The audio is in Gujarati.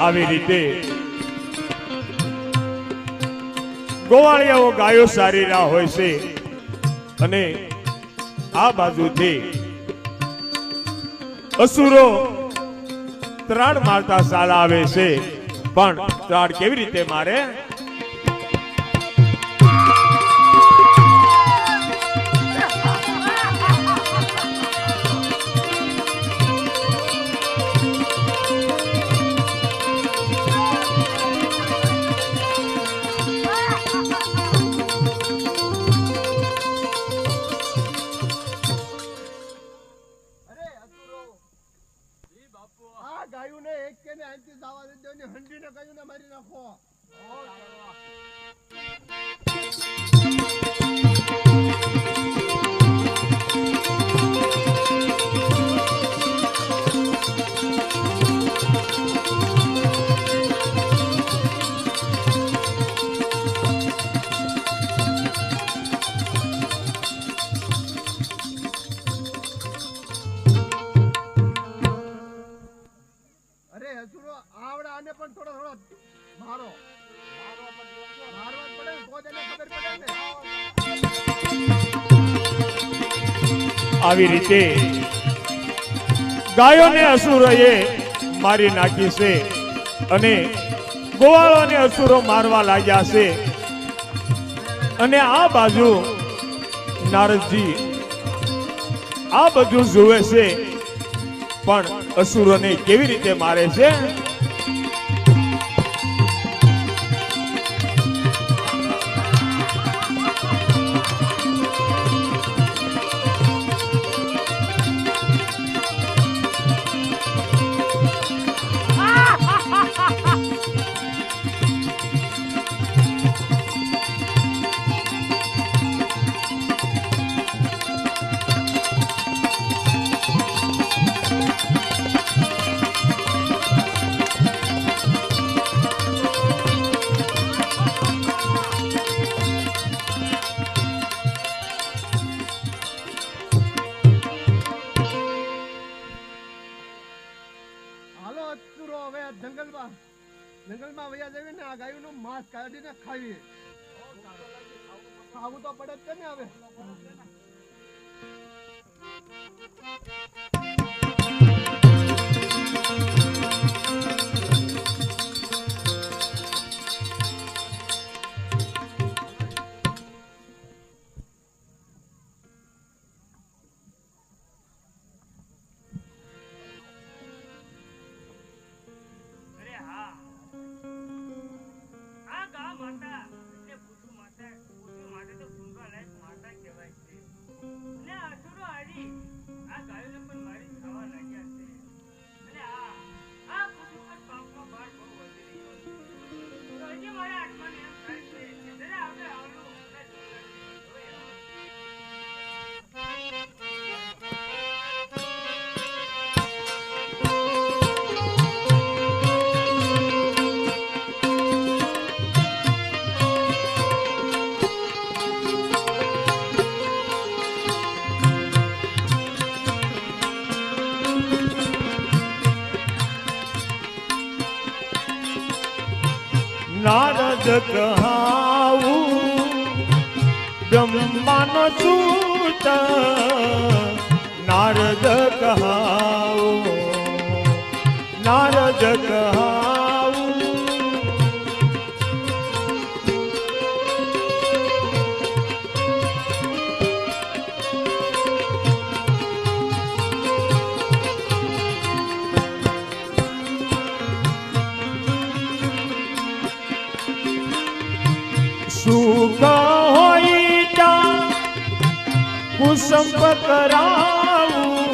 આવી રીતે ગોવાળિયાઓ ગાયો સારી ના હોય છે અને આ બાજુથી અસુરો ત્રાણ મારતા ચાલા આવે છે, પણ ત્રાણ કેવી રીતે મારે? મારી નાખો। અરે હસુરો આવડા આને પણ થોડો મારો મારવા પડે તો જ એને ખબર પડે ને। આવી રીતે ગાયોને અસુરોએ મારી નાખી છે અને ગોવાળોને અસુરો મારવા લાગ્યા છે અને આ બાજુ નારદજી આ બધું જુએ છે, પણ અસુરોને કેવી રીતે મારે છે? જંગલમાં વયા જઈએ ને આ ગાયોનું માંસ કાઢીને ખાઈએ। ખાવું તો પડે જ ને હવે। નારદ કહાવું બ્રહ્માનો સૂત, નારદ કહાવું નારદ કહાવું સુખ હોય કુસંપ કરાવું,